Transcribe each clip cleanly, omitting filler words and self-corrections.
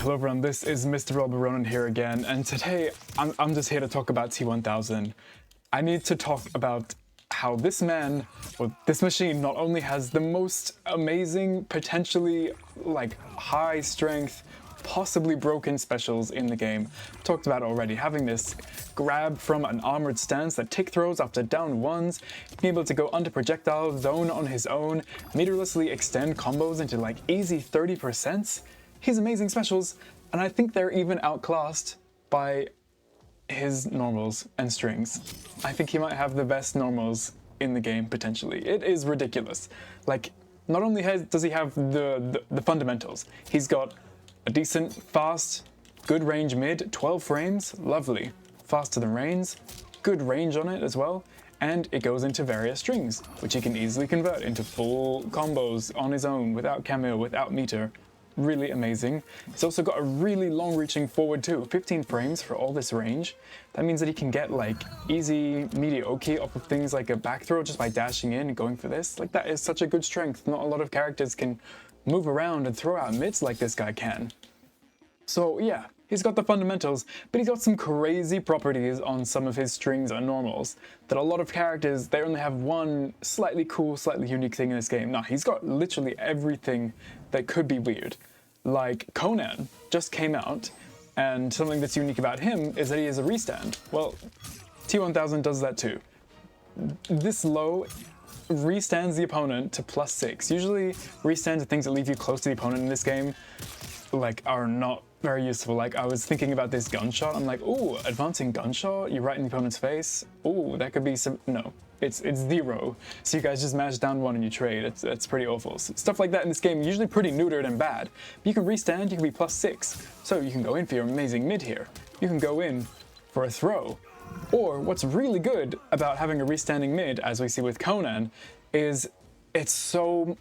Hello everyone, this is Mr. Ronan here again, and today I'm just here to talk about T-1000. I need to talk about how this man, or this machine, not only has the most amazing, potentially like high strength, possibly broken specials in the game. Talked about already, having this grab from an armored stance that tick throws after down ones, being able to go under projectile zone on his own, meterlessly extend combos into like easy 30%. He's amazing specials, and I think they're even outclassed by his normals and strings. I think he might have the best normals in the game, potentially. It is ridiculous. Like, not only does he have the fundamentals, he's got a decent, fast, good range mid, 12 frames, lovely. Faster than Reigns, good range on it as well, and it goes into various strings, which he can easily convert into full combos on his own, without cameo, without meter. Really amazing. He's also got a really long-reaching forward too, 15 frames for all this range. That means that he can get like easy mediocre off of things like a back throw just by dashing in and going for this. Like, that is such a good strength. Not a lot of characters can move around and throw out mids like this guy can. So yeah, he's got the fundamentals, but he's got some crazy properties on some of his strings and normals that a lot of characters, they only have one slightly cool, slightly unique thing in this game. No, he's got literally everything that could be weird. Like Conan just came out, and something that's unique about him is that he has a restand. Well, T-1000 does that too. This low restands the opponent to +6. Usually restands are things that leave you close to the opponent in this game, like, are not very useful. Like, I was thinking about this gunshot, I'm like, ooh, advancing gunshot, you're right in the opponent's face. Ooh, that could be some, no, it's 0. So you guys just mash down 1 and you trade. It's pretty awful. So stuff like that in this game, usually pretty neutered and bad. But you can restand, you can be +6. So you can go in for your amazing mid here. You can go in for a throw. Or what's really good about having a restanding mid, as we see with Conan, is it's so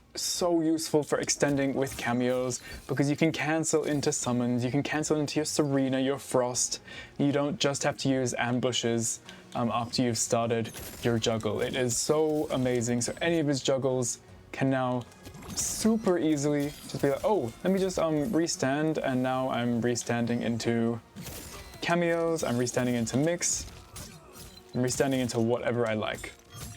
useful for extending with cameos, because you can cancel into summons, you can cancel into your Serena, your Frost. You don't just have to use ambushes after you've started your juggle. It is so amazing. So any of his juggles can now super easily just be like, oh, let me just restand, and now I'm restanding into cameos, I'm restanding into mix, I'm restanding into whatever I like.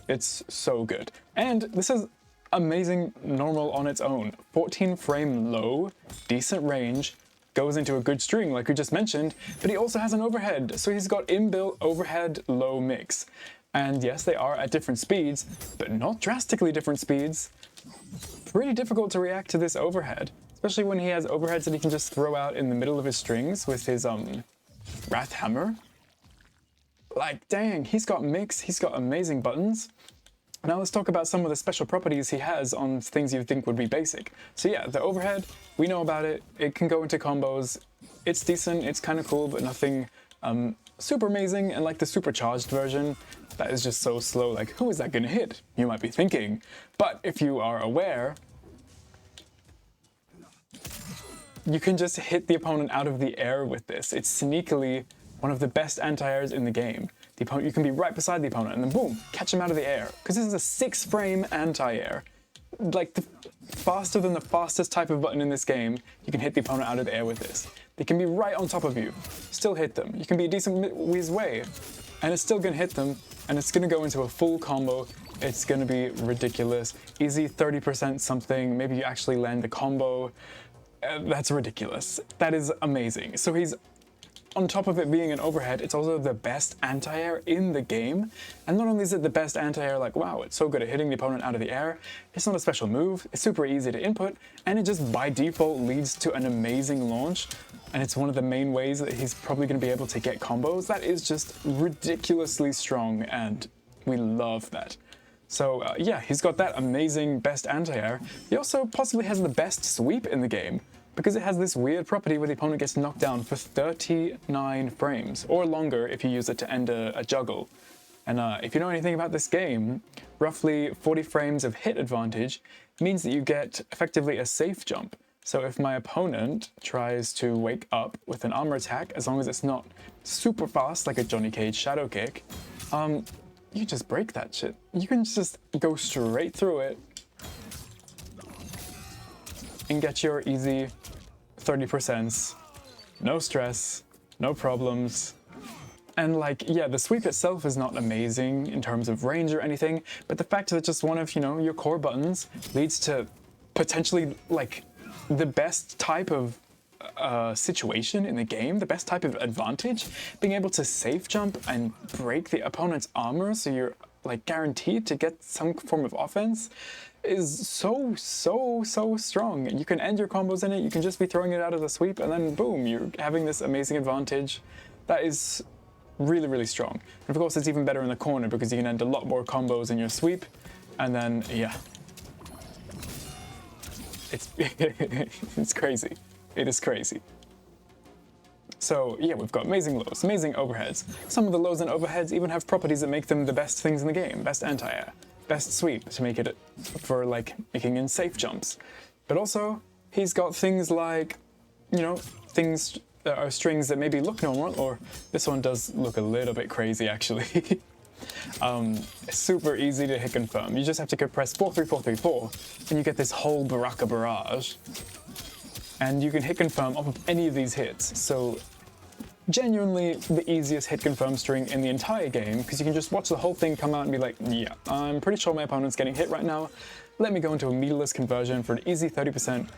It's so good. And this is amazing normal on its own. 14 frame low, decent range, goes into a good string like we just mentioned, but he also has an overhead, so he's got inbuilt overhead low mix. And yes, they are at different speeds, but not drastically different speeds. Pretty difficult to react to this overhead, especially when he has overheads that he can just throw out in the middle of his strings with his Wrath Hammer. Like, dang, he's got mix, he's got amazing buttons. Now let's talk about some of the special properties he has on things you think would be basic. So yeah, the overhead, we know about it. It can go into combos. It's decent, it's kind of cool, but nothing super amazing. And like the supercharged version, that is just so slow. Like, who is that gonna hit? You might be thinking. But if you are aware, you can just hit the opponent out of the air with this. It's sneakily one of the best anti-airs in the game. The opponent, you can be right beside the opponent and then boom, catch him out of the air. Because this is a 6-frame anti-air. Like, faster than the fastest type of button in this game, you can hit the opponent out of the air with this. They can be right on top of you, still hit them. You can be a decent whiz way, and it's still gonna hit them, and it's gonna go into a full combo. It's gonna be ridiculous. Easy 30% something, maybe you actually land the combo. That's ridiculous. That is amazing. So he's, on top of it being an overhead, it's also the best anti-air in the game. And not only is it the best anti-air, like, wow, it's so good at hitting the opponent out of the air, it's not a special move, it's super easy to input, and it just by default leads to an amazing launch. And it's one of the main ways that he's probably going to be able to get combos. That is just ridiculously strong, and we love that. So yeah, he's got that amazing best anti-air. He also possibly has the best sweep in the game, because it has this weird property where the opponent gets knocked down for 39 frames, or longer if you use it to end a juggle. And if you know anything about this game, roughly 40 frames of hit advantage means that you get effectively a safe jump. So if my opponent tries to wake up with an armor attack, as long as it's not super fast like a Johnny Cage shadow kick, you just break that shit. You can just go straight through it and get your easy 30% no stress, no problems. And like, yeah, the sweep itself is not amazing in terms of range or anything, but the fact that just one of, your core buttons leads to potentially like the best type of situation in the game, the best type of advantage, being able to safe jump and break the opponent's armor so you're like guaranteed to get some form of offense is so strong. You can end your combos in it, you can just be throwing it out as a sweep, and then boom, you're having this amazing advantage. That is really strong. And of course it's even better in the corner because you can end a lot more combos in your sweep, and then yeah, it's crazy. It is crazy. So yeah, we've got amazing lows, amazing overheads. Some of the lows and overheads even have properties that make them the best things in the game. Best anti-air, best sweep to make it for like making in safe jumps. But also, he's got things like, things that are strings that maybe look normal, or this one does look a little bit crazy actually. Super easy to hit confirm. You just have to press 43434 and you get this whole Baraka barrage. And you can hit confirm off of any of these hits. So genuinely the easiest hit confirm string in the entire game, because you can just watch the whole thing come out and be like, yeah, I'm pretty sure my opponent's getting hit right now. Let me go into a meterless conversion for an easy 30%.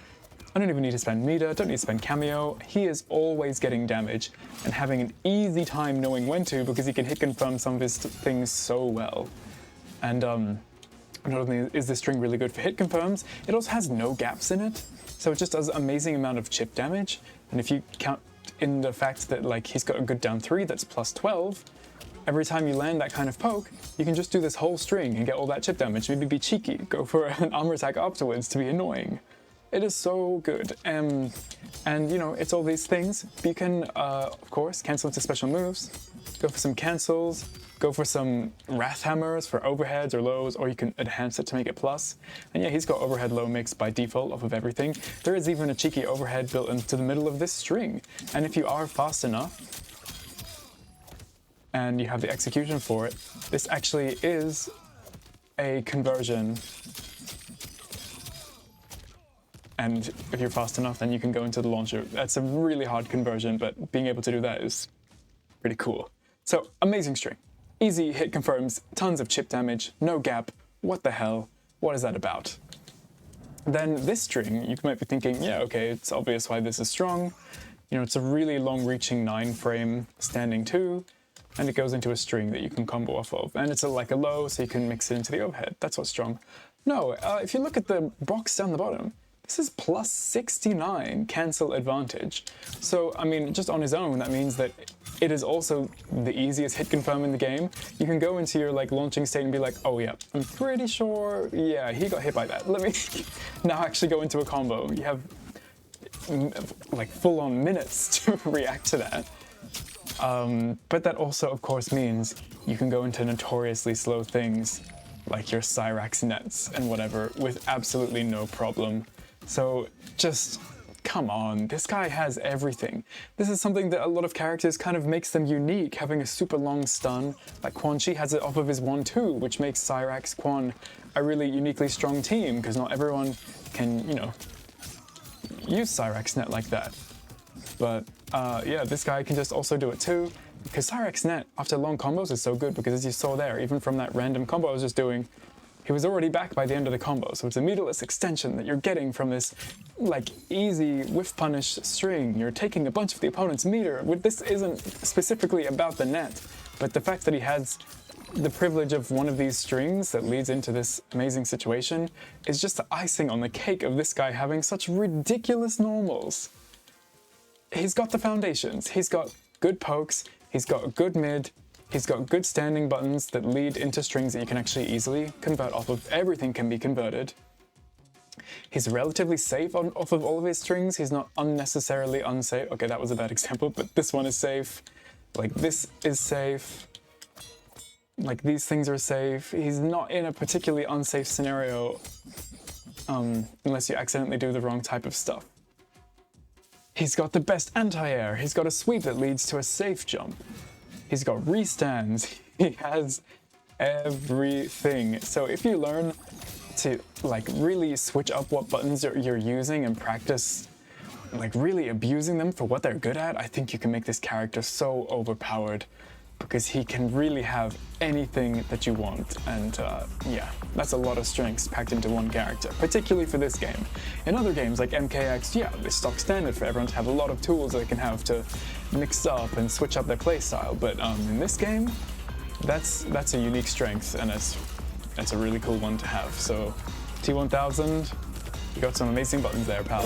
I don't even need to spend meter, don't need to spend cameo. He is always getting damage and having an easy time knowing when to, because he can hit confirm some of his things so well. And not only is this string really good for hit confirms, it also has no gaps in it. So it just does an amazing amount of chip damage. And if you count in the fact that like he's got a good down 3 that's plus 12, every time you land that kind of poke, you can just do this whole string and get all that chip damage. Maybe be cheeky, go for an armor attack afterwards to be annoying. It is so good. And it's all these things. You can, of course, cancel into special moves, go for some cancels, go for some Wrath Hammers for overheads or lows, or you can enhance it to make it plus. And yeah, he's got overhead low mix by default off of everything. There is even a cheeky overhead built into the middle of this string. And if you are fast enough, and you have the execution for it, this actually is a conversion. And if you're fast enough, then you can go into the launcher. That's a really hard conversion, but being able to do that is pretty cool. So, amazing string. Easy hit confirms, tons of chip damage, no gap. What the hell? What is that about? Then this string, you might be thinking, yeah, okay, it's obvious why this is strong. It's a really long-reaching 9-frame standing 2, and it goes into a string that you can combo off of. And it's like a low, so you can mix it into the overhead. That's what's strong. No, if you look at the box down the bottom, this is plus 69 cancel advantage. So, I mean, just on his own, that means that it is also the easiest hit confirm in the game. You can go into your launching state and be like, oh yeah, I'm pretty sure, yeah, he got hit by that. Let me now actually go into a combo. You have full-on minutes to react to that. But that also, of course, means you can go into notoriously slow things like your Cyrax nets and whatever with absolutely no problem. So just come on, this guy has everything. This is something that a lot of characters kind of makes them unique, having a super long stun. Like Quan Chi has it off of his 1-2, which makes Cyrax Quan a really uniquely strong team, because not everyone can, use Cyrax net like that. But yeah, this guy can just also do it too, because Cyrax net after long combos is so good, because as you saw there, even from that random combo I was just doing, he was already back by the end of the combo. So it's a meterless extension that you're getting from this easy whiff punish string. You're taking a bunch of the opponent's meter. This isn't specifically about the net, but the fact that he has the privilege of one of these strings that leads into this amazing situation is just the icing on the cake of this guy having such ridiculous normals. He's got the foundations. He's got good pokes. He's got a good mid. He's got good standing buttons that lead into strings that you can actually easily convert off of. Everything can be converted. He's relatively safe off of all of his strings. He's not unnecessarily unsafe. Okay, that was a bad example, but this one is safe. This is safe. These things are safe. He's not in a particularly unsafe scenario unless you accidentally do the wrong type of stuff. He's got the best anti-air. He's got a sweep that leads to a safe jump. He's got restands. He has everything. So if you learn to really switch up what buttons you're using and practice like really abusing them for what they're good at, I think you can make this character so overpowered because he can really have anything that you want. And yeah, that's a lot of strengths packed into one character, particularly for this game. In other games like MKX, yeah, it's stock standard for everyone to have a lot of tools that they can have to mix up and switch up their playstyle. But in this game, that's a unique strength, and it's a really cool one to have. So T-1000, you got some amazing buttons there, pal.